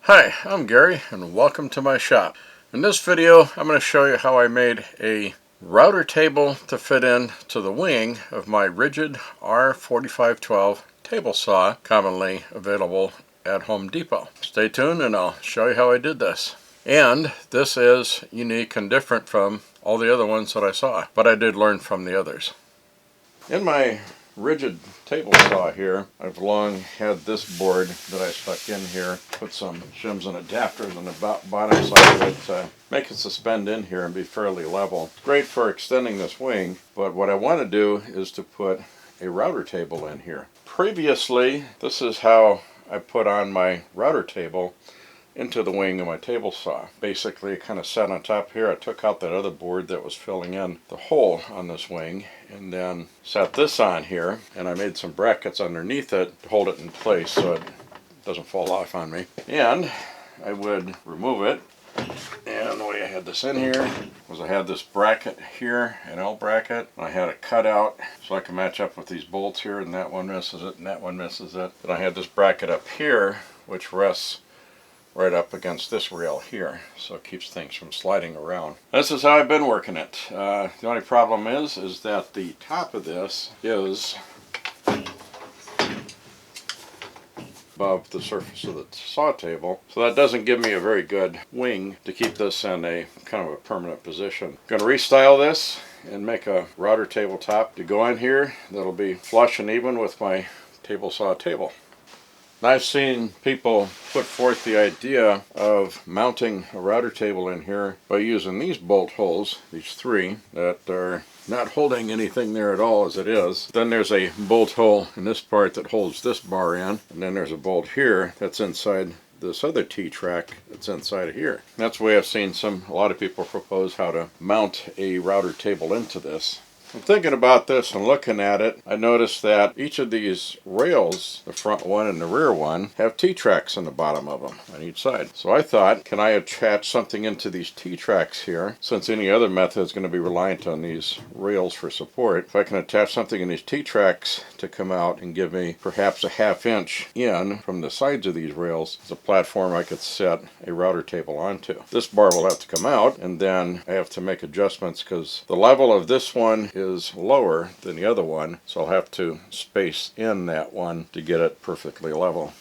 Hi, I'm Gary and welcome to my shop. In this video I'm going to show you how I made a router table to fit in to the wing of my Ridgid R4512 table saw, commonly available at Home Depot. Stay tuned and I'll show you how I did this. And this is unique and different from all the other ones that I saw, but I did learn from the others. In my Ridgid table saw here, I've long had this board that I stuck in here, put some shims and adapters on the bottom side of it to make it suspend in here and be fairly level. It's great for extending this wing, but what I want to do is to put a router table in here. Previously, this is how I put on my router table into the wing of my table saw. Basically, it kind of sat on top here. I took out that other board that was filling in the hole on this wing and then set this on here, and I made some brackets underneath it to hold it in place so it doesn't fall off on me. And I would remove it, and the way I had this in here was I had this bracket here, an L bracket. I had it cut out so I can match up with these bolts here, and that one misses it and that one misses it. And I had this bracket up here which rests right up against this rail here, so it keeps things from sliding around. This is how I've been working it. The only problem is that the top of this is above the surface of the saw table, so that doesn't give me a very good wing to keep this in a kind of a permanent position. I'm going to restyle this and make a router table top to go in here that'll be flush and even with my table saw table. I've seen people put forth the idea of mounting a router table in here by using these bolt holes, these three, that are not holding anything there at all as it is. Then there's a bolt hole in this part that holds this bar in, and then there's a bolt here that's inside this other T-track that's inside of here. That's the way I've seen a lot of people propose how to mount a router table into this. I'm thinking about this and looking at it, I noticed that each of these rails, the front one and the rear one, have T-tracks on the bottom of them on each side. So I thought, can I attach something into these T-tracks here, since any other method is going to be reliant on these rails for support. If I can attach something in these T-tracks to come out and give me perhaps a ½ inch in from the sides of these rails, as a platform I could set a router table onto. This bar will have to come out, and then I have to make adjustments because the level of this one is lower than the other one, so I'll have to space in that one to get it perfectly level.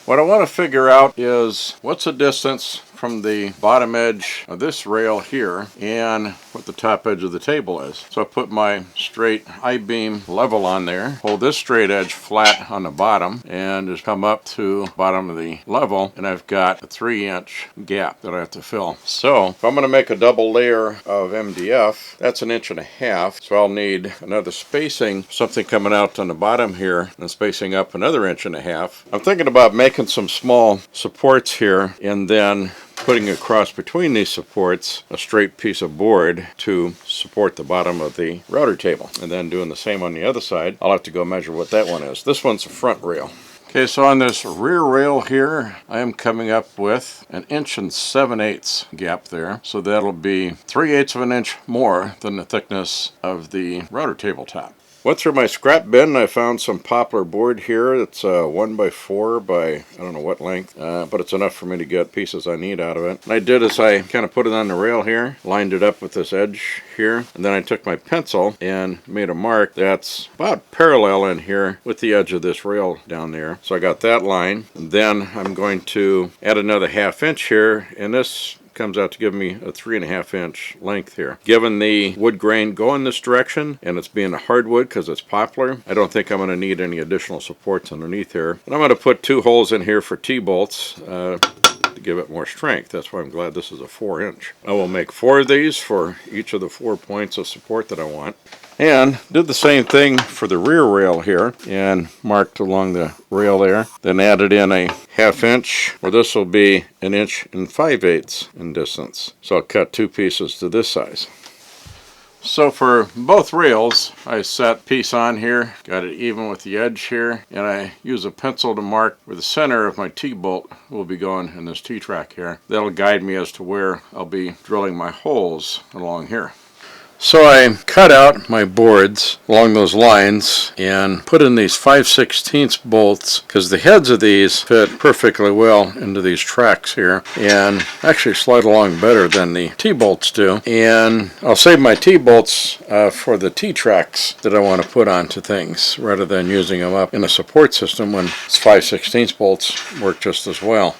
What I want to figure out is what's the distance from the bottom edge of this rail here and what the top edge of the table is. So I put my straight I-beam level on there, hold this straight edge flat on the bottom, and just come up to the bottom of the level, and I've got a 3-inch gap that I have to fill. So if I'm going to make a double layer of MDF, that's 1.5 inches, so I'll need another spacing, something coming out on the bottom here and spacing up another 1.5 inches. I'm thinking about making some small supports here and then putting across between these supports a straight piece of board to support the bottom of the router table, and then doing the same on the other side. I'll have to go measure what that one is. This one's the front rail. Okay, so on this rear rail here, I am coming up with 1 7/8 gap there, so that'll be 3/8 of an inch more than the thickness of the router tabletop. Went through my scrap bin and I found some poplar board here. It's 1x4 by I don't know what length, but it's enough for me to get pieces I need out of it. And I did is I kind of put it on the rail here, lined it up with this edge here, and then I took my pencil and made a mark that's about parallel in here with the edge of this rail down there. So I got that line, and then I'm going to add another ½ inch here, and this comes out to give me a 3.5 inch length here. Given the wood grain going this direction, and it's being a hardwood because it's poplar, I don't think I'm going to need any additional supports underneath here. And I'm going to put 2 holes in here for T-bolts to give it more strength. That's why I'm glad this is a 4-inch. I will make 4 of these for each of the 4 points of support that I want. And did the same thing for the rear rail here and marked along the rail there. Then added in a ½ inch, or this will be 1 5/8 in distance. So I'll cut 2 pieces to this size. So for both rails, I set piece on here, got it even with the edge here, and I use a pencil to mark where the center of my T-bolt will be going in this T-track here. That'll guide me as to where I'll be drilling my holes along here. So I cut out my boards along those lines and put in these 5/16 bolts because the heads of these fit perfectly well into these tracks here and actually slide along better than the T-bolts do. And I'll save my T-bolts for the T-tracks that I want to put onto things rather than using them up in a support system when 5/16 bolts work just as well.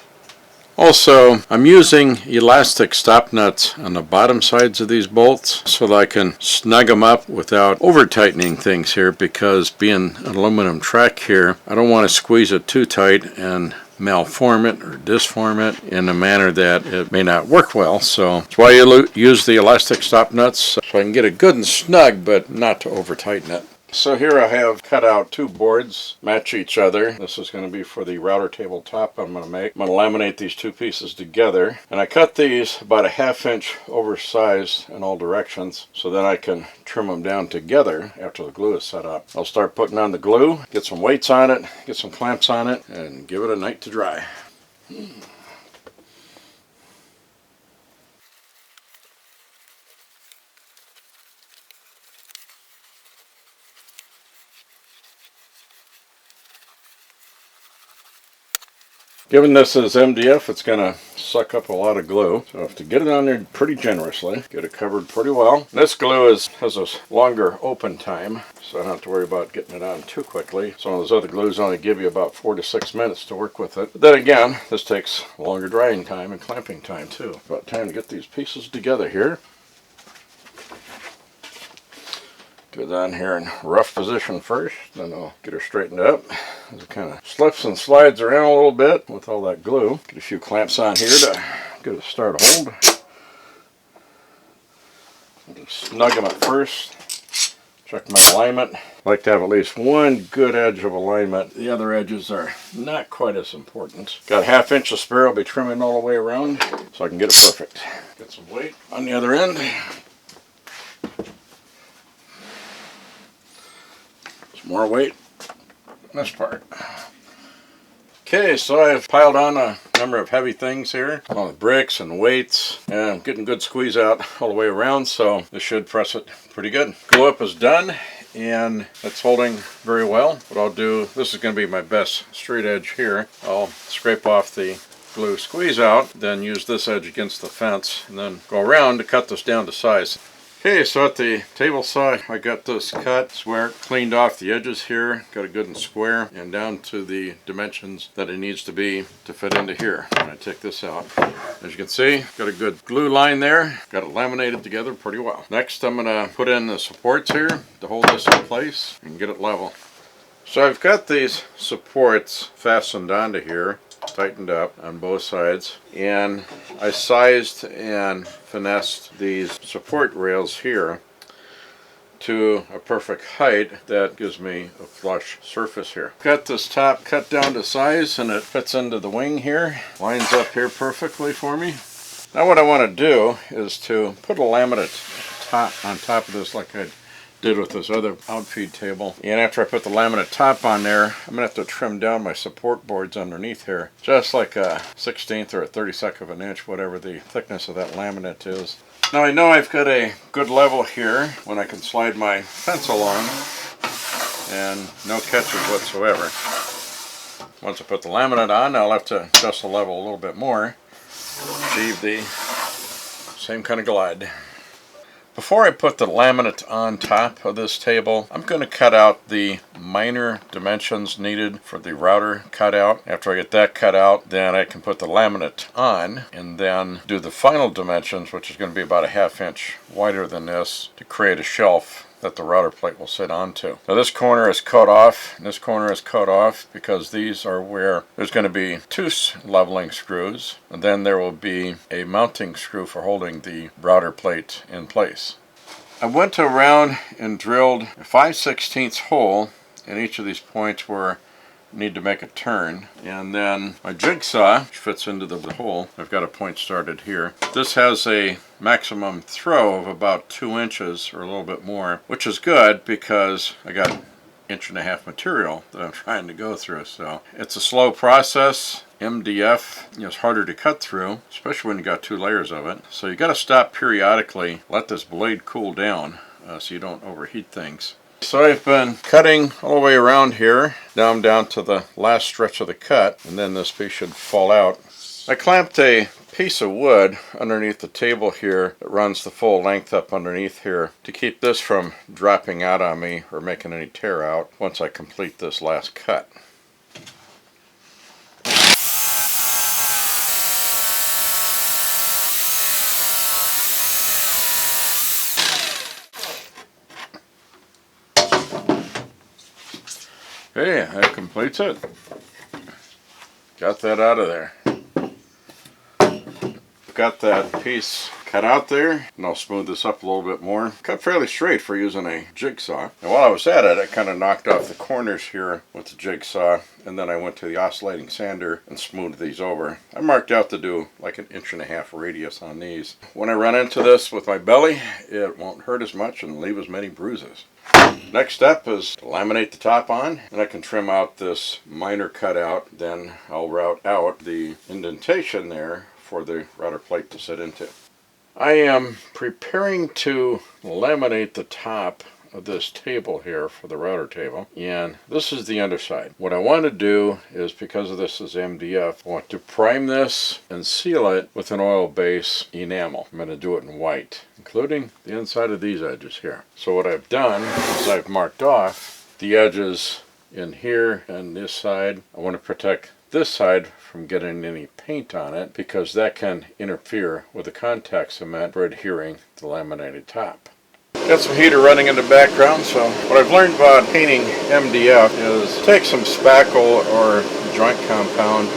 Also, I'm using elastic stop nuts on the bottom sides of these bolts so that I can snug them up without over tightening things here, because being an aluminum track here, I don't want to squeeze it too tight and malform it or disform it in a manner that it may not work well. So that's why you use the elastic stop nuts, so I can get it good and snug but not to over tighten it. So here I have cut out two boards, match each other. This is going to be for the router table top I'm going to make. I'm going to laminate these two pieces together. And I cut these about a 1/2 inch oversized in all directions, so then I can trim them down together after the glue is set up. I'll start putting on the glue, get some weights on it, get some clamps on it, and give it a night to dry. Given this is MDF, it's going to suck up a lot of glue, so I have to get it on there pretty generously, get it covered pretty well. This glue has a longer open time, so I don't have to worry about getting it on too quickly. Some of those other glues only give you about 4 to 6 minutes to work with it. But then again, this takes longer drying time and clamping time too. About time to get these pieces together here. Get it on here in rough position first, then I'll get her straightened up. It kind of slips and slides around a little bit with all that glue. Get a few clamps on here to get it start a hold. Just snug them at first. Check my alignment. I like to have at least one good edge of alignment. The other edges are not quite as important. Got a 1/2 inch of spare. I'll be trimming all the way around so I can get it perfect. Get some weight on the other end. More weight on this part. Okay, so I've piled on a number of heavy things here, along with bricks and weights, and I'm getting good squeeze out all the way around, so this should press it pretty good. Glue up is done, and it's holding very well. What I'll do, this is going to be my best straight edge here. I'll scrape off the glue squeeze out, then use this edge against the fence, and then go around to cut this down to size. Okay, so at the table saw, I got this cut, square, cleaned off the edges here, got it good and square, and down to the dimensions that it needs to be to fit into here. I'm going to take this out. As you can see, got a good glue line there, got it laminated together pretty well. Next, I'm going to put in the supports here to hold this in place and get it level. So I've got these supports fastened onto here, tightened up on both sides, and I sized and finessed these support rails here to a perfect height that gives me a flush surface here. Got this top cut down to size, and it fits into the wing here, lines up here perfectly for me. Now what I want to do is to put a laminate top on top of this like I did with this other outfeed table. And after I put the laminate top on there, I'm going to have to trim down my support boards underneath here. Just like a 1/16 or a 32nd of an inch, whatever the thickness of that laminate is. Now I know I've got a good level here when I can slide my fence along and no catches whatsoever. Once I put the laminate on, I'll have to adjust the level a little bit more. Achieve the same kind of glide. Before I put the laminate on top of this table, I'm going to cut out the minor dimensions needed for the router cutout. After I get that cut out, then I can put the laminate on and then do the final dimensions, which is going to be about a 1/2 inch wider than this, to create a shelf that the router plate will sit onto. Now this corner is cut off, and this corner is cut off because these are where there's going to be 2 leveling screws, and then there will be a mounting screw for holding the router plate in place. I went around and drilled a 5/16 hole in each of these points where I need to make a turn, and then my jigsaw, which fits into the hole, I've got a point started here. This has a maximum throw of about 2 inches or a little bit more, which is good because I got 1.5 material that I'm trying to go through. So it's a slow process. MDF is harder to cut through, especially when you got 2 layers of it. So you got to stop periodically, let this blade cool down so you don't overheat things. So I've been cutting all the way around here. Now I'm down to the last stretch of the cut, and then this piece should fall out. I clamped a piece of wood underneath the table here that runs the full length up underneath here to keep this from dropping out on me or making any tear out once I complete this last cut. Okay, that completes it. Got that out of there. Got that piece cut out there, and I'll smooth this up a little bit more. Cut fairly straight for using a jigsaw. And while I was at it, I kind of knocked off the corners here with the jigsaw, and then I went to the oscillating sander and smoothed these over. I marked out to do like 1.5 inch radius on these. When I run into this with my belly, it won't hurt as much and leave as many bruises. Next step is to laminate the top on, and I can trim out this minor cutout. Then I'll route out the indentation there for the router plate to sit into. I am preparing to laminate the top of this table here for the router table, and this is the underside. What I want to do is, because of this is MDF, I want to prime this and seal it with an oil base enamel. I'm going to do it in white, including the inside of these edges here. So what I've done is I've marked off the edges in here and this side. I want to protect this side from getting any paint on it, because that can interfere with the contact cement for adhering to the laminated top. Got some heater running in the background, so what I've learned about painting MDF is take some spackle or joint compound,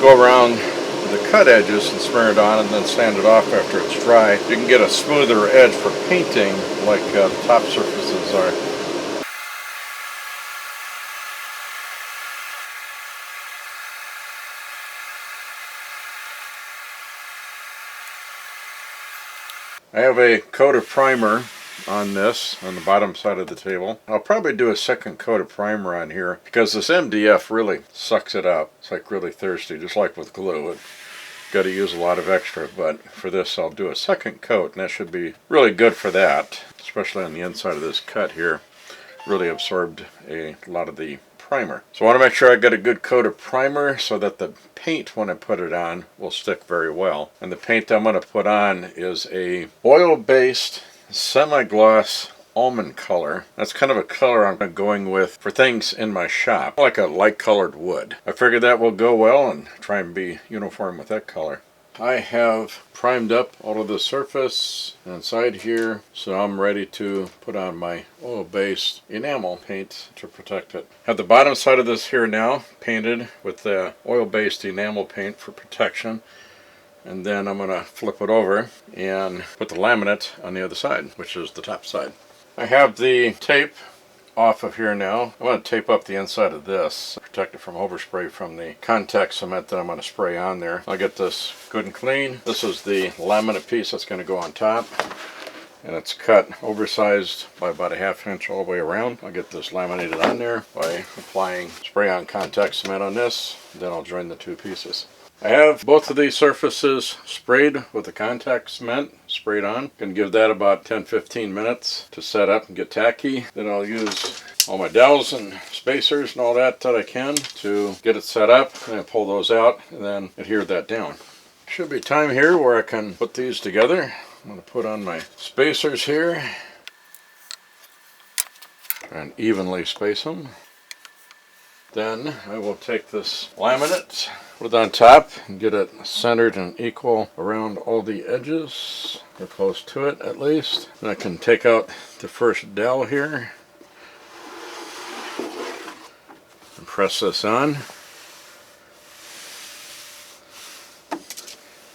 go around the cut edges and smear it on, and then sand it off after it's dry. You can get a smoother edge for painting like the top surfaces are. I have a coat of primer on this, on the bottom side of the table. I'll probably do a second coat of primer on here because this MDF really sucks it up. It's like really thirsty, just like with glue. It got to use a lot of extra, but for this I'll do a second coat, and that should be really good for that, especially on the inside of this cut here. Really absorbed a lot of the primer. So I want to make sure I get a good coat of primer so that the paint, when I put it on, will stick very well. And the paint I'm going to put on is a oil-based semi-gloss almond color. That's kind of a color I'm going with for things in my shop, like a light colored wood. I figured that will go well and try and be uniform with that color. I have primed up all of the surface inside here, so I'm ready to put on my oil-based enamel paint to protect it. Have the bottom side of this here now painted with the oil-based enamel paint for protection, and then I'm going to flip it over and put the laminate on the other side, which is the top side. I have the tape off of here now. I'm going to tape up the inside of this, protect it from overspray from the contact cement that I'm going to spray on there. I'll get this good and clean. This is the laminate piece that's going to go on top, and it's cut oversized by about 1/2 inch all the way around. I'll get this laminated on there by applying spray on contact cement on this, then I'll join the two pieces. I have both of these surfaces sprayed with the contact cement sprayed on. Gonna give that about 10-15 minutes to set up and get tacky. Then I'll use all my dowels and spacers and all that I can to get it set up, and then pull those out and then adhere that down. Should be time here where I can put these together. I'm going to put on my spacers here and evenly space them. Then I will take this laminate, put it on top, and get it centered and equal around all the edges, or close to it at least. And I can take out the first dowel here and press this on.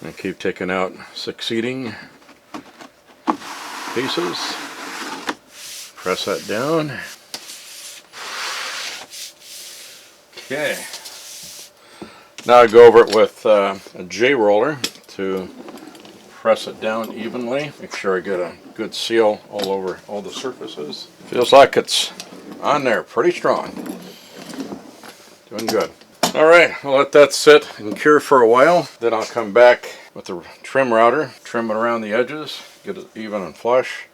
And keep taking out succeeding pieces. Press that down. Okay. Now I go over it with a J roller to press it down evenly. Make sure I get a good seal all over all the surfaces. Feels like it's on there pretty strong. Doing good. Alright, I'll let that sit and cure for a while. Then I'll come back with the trim router, trim it around the edges, get it even and flush.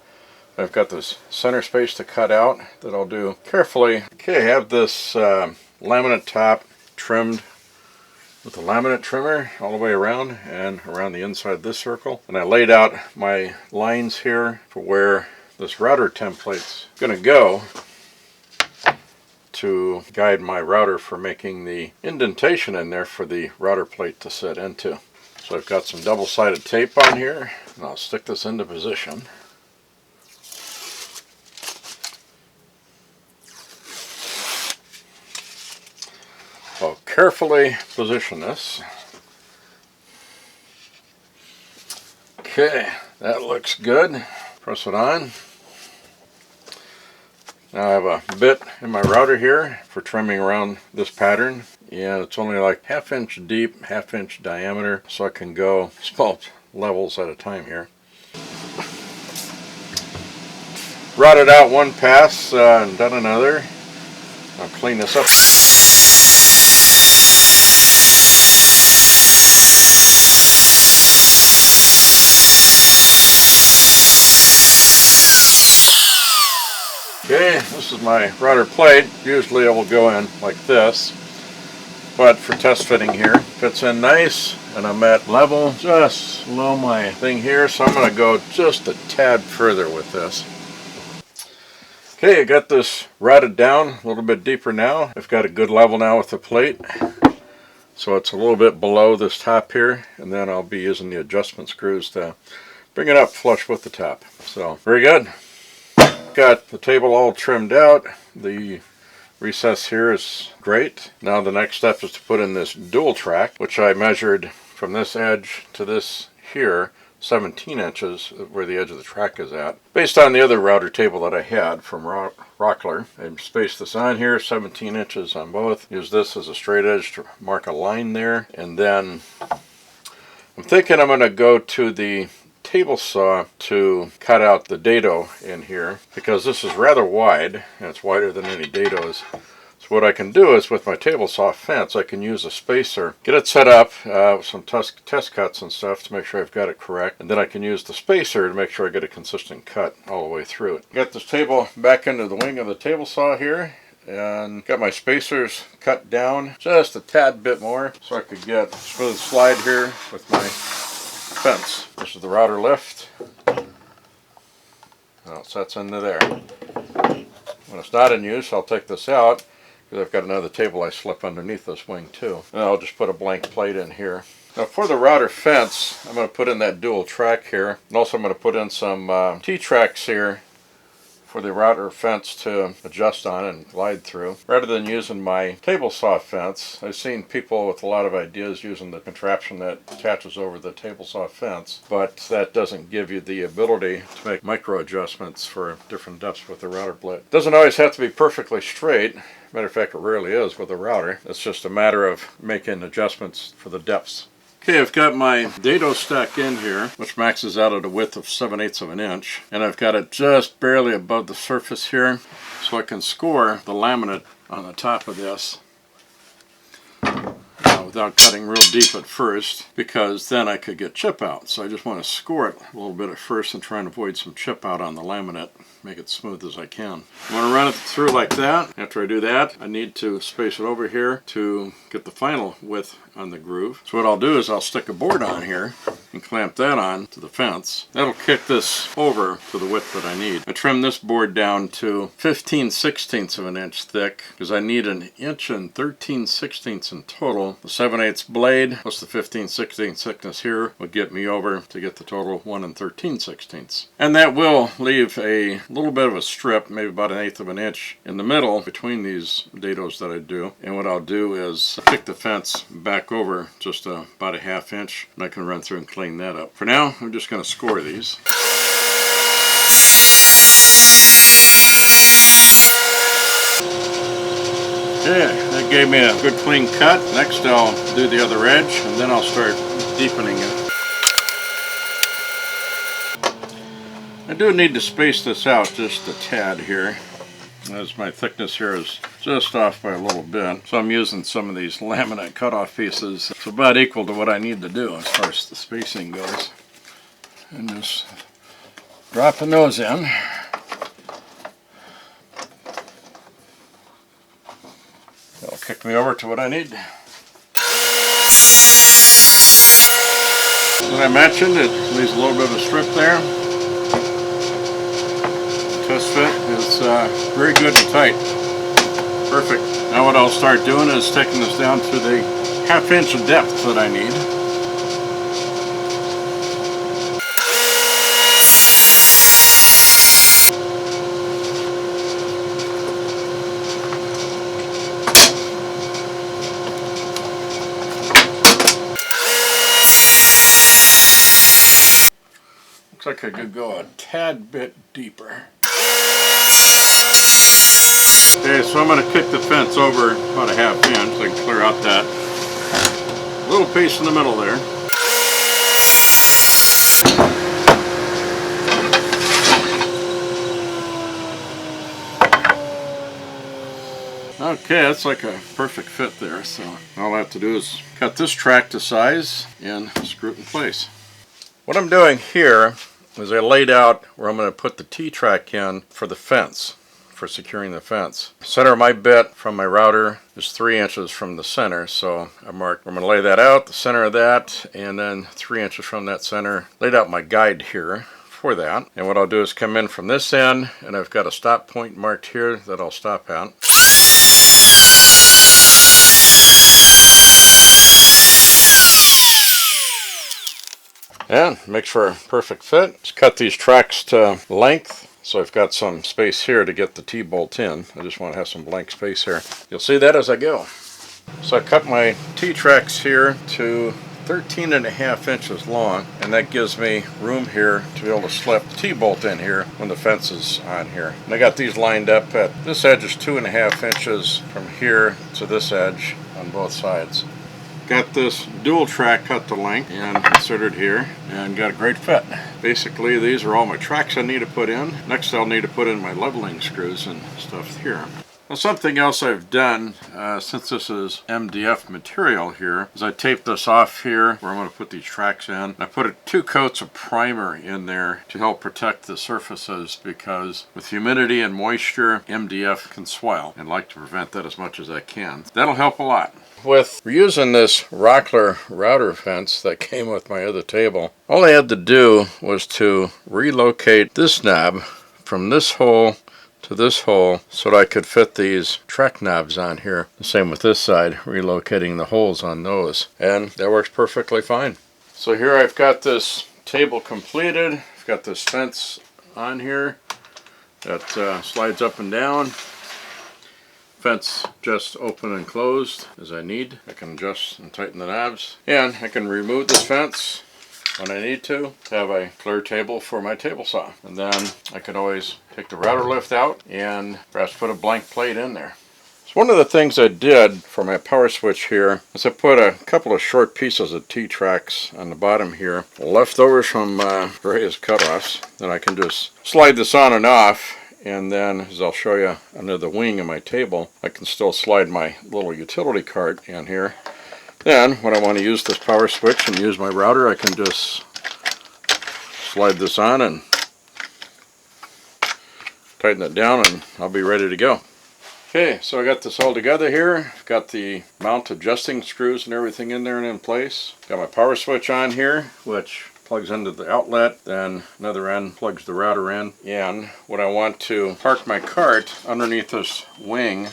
I've got this center space to cut out that I'll do carefully. Okay, I have this laminate top trimmed with the laminate trimmer all the way around and around the inside of this circle. And I laid out my lines here for where this router template's going to go to guide my router for making the indentation in there for the router plate to sit into. So I've got some double-sided tape on here, and I'll stick this into position. I'll carefully position this. Okay, that looks good. Press it on. Now I have a bit in my router here for trimming around this pattern, and it's only like 1/2 inch deep, 1/2 inch diameter, so I can go small levels at a time here. Routed out one pass and done another. I'll clean this up. Okay, this is my router plate. Usually I will go in like this, but for test fitting here, fits in nice, and I'm at level just below my thing here, so I'm going to go just a tad further with this. Okay, I got this routed down a little bit deeper now. I've got a good level now with the plate, so it's a little bit below this top here, and then I'll be using the adjustment screws to bring it up flush with the top. So, very good. Got the table all trimmed out. The recess here is great. Now the next step is to put in this dual track, which I measured from this edge to this here, 17 inches where the edge of the track is at. Based on the other router table that I had from Rockler, I spaced this on here, 17 inches on both. Use this as a straight edge to mark a line there. And then I'm thinking I'm going to go to the table saw to cut out the dado in here, because this is rather wide and it's wider than any dados. So what I can do is with my table saw fence, I can use a spacer, get it set up with some test cuts and stuff to make sure I've got it correct, and then I can use the spacer to make sure I get a consistent cut all the way through it. Got this table back into the wing of the table saw here, and got my spacers cut down just a tad bit more so I could get a smooth slide here with my fence. This is the router lift. Now it sets into there. When it's not in use, I'll take this out because I've got another table I slip underneath this wing too. And I'll just put a blank plate in here. Now for the router fence, I'm going to put in that dual track here. And also I'm going to put in some T-tracks here for the router fence to adjust on and glide through. Rather than using my table saw fence, I've seen people with a lot of ideas using the contraption that attaches over the table saw fence, but that doesn't give you the ability to make micro adjustments for different depths with the router blade. It doesn't always have to be perfectly straight. Matter of fact, it rarely is with a router. It's just a matter of making adjustments for the depths. Okay, I've got my dado stuck in here, which maxes out at a width of 7/8 of an inch, and I've got it just barely above the surface here, so I can score the laminate on the top of this without cutting real deep at first, because then I could get chip out. So I just want to score it a little bit at first and try and avoid some chip out on the laminate, make it smooth as I can. I want to run it through like that. After I do that, I need to space it over here to get the final width on the groove. So what I'll do is I'll stick a board on here and clamp that on to the fence. That'll kick this over to the width that I need. I trimmed this board down to 15/16 of an inch thick because I need 1 inch and 13/16 in total. The 7/8 blade plus the 15/16 thickness here would get me over to get the total 1 13/16. And that will leave a little bit of a strip, maybe about 1/8 of an inch in the middle between these dados that I do. And what I'll do is kick the fence back over just about a 1/2 inch, and I can run through and clean that up. For now, I'm just going to score these. Okay, that gave me a good clean cut. Next I'll do the other edge, and then I'll start deepening it. I do need to space this out just a tad here. as my thickness here is just off by a little bit. So I'm using some of these laminate cutoff pieces. It's about equal to what I need to do as far as the spacing goes. And just dropping those in. That'll kick me over to what I need. As I mentioned, it leaves a little bit of a strip there. Test fit is very good and tight. Perfect. Now what I'll start doing is taking this down to the 1/2 inch of depth that I need. Looks like I could go a tad bit deeper. Okay, so I'm going to kick the fence over about a 1/2 inch so I can clear out that little piece in the middle there. Okay, that's like a perfect fit there, so all I have to do is cut this track to size and screw it in place. What I'm doing here is I laid out where I'm going to put the T-track in for the fence, for securing the fence. Center of my bit from my router is 3 inches from the center, so I marked, I'm going to lay that out, the center of that, and then 3 inches from that center. Laid out my guide here for that, and what I'll do is come in from this end, and I've got a stop point marked here that I'll stop at. And makes for a perfect fit. Just cut these tracks to length, so I've got some space here to get the T-bolt in. I just want to have some blank space here. You'll see that as I go. So I cut my T-tracks here to 13.5 inches long, and that gives me room here to be able to slip the T-bolt in here when the fence is on here. And I got these lined up at, this edge is 2.5 inches from here to this edge on both sides. Got this dual track cut to length and inserted here, and got a great fit. Basically, these are all my tracks I need to put in. Next, I'll need to put in my leveling screws and stuff here. Now, something else I've done, since this is MDF material here, is I taped this off here where I'm going to put these tracks in. I put 2 coats of primer in there to help protect the surfaces, because with humidity and moisture, MDF can swell, and I like to prevent that as much as I can. That'll help a lot. With reusing this Rockler router fence that came with my other table, all I had to do was to relocate this knob from this hole to this hole so that I could fit these track knobs on here. The same with this side, relocating the holes on those. And that works perfectly fine. So here I've got this table completed. I've got this fence on here that slides up and down. Fence just open and closed as I need. I can adjust and tighten the knobs. And I can remove this fence when I need to have a clear table for my table saw. And then I could always take the router lift out and perhaps put a blank plate in there. So one of the things I did for my power switch here is I put a couple of short pieces of T-tracks on the bottom here, leftovers from various cutoffs. Then I can just slide this on and off. And then, as I'll show you under the wing of my table, I can still slide my little utility cart in here. Then, when I want to use this power switch and use my router, I can just slide this on and tighten it down, and I'll be ready to go. Okay, so I got this all together here. I've got the mount adjusting screws and everything in there and in place. Got my power switch on here, which plugs into the outlet, then another end plugs the router in. And when I want to park my cart underneath this wing,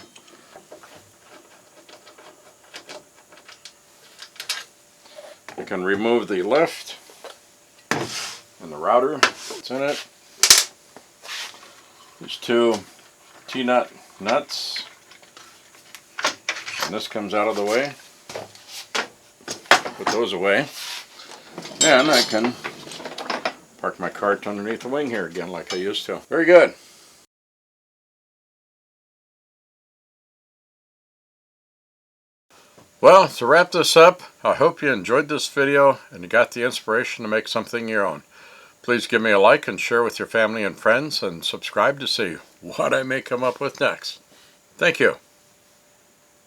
I can remove the lift and the router that's in it. There's 2 T-nut nuts, and this comes out of the way. Put those away. And I can park my cart underneath the wing here again like I used to. Very good. Well, to wrap this up, I hope you enjoyed this video and you got the inspiration to make something your own. Please give me a like and share with your family and friends, and subscribe to see what I may come up with next. Thank you.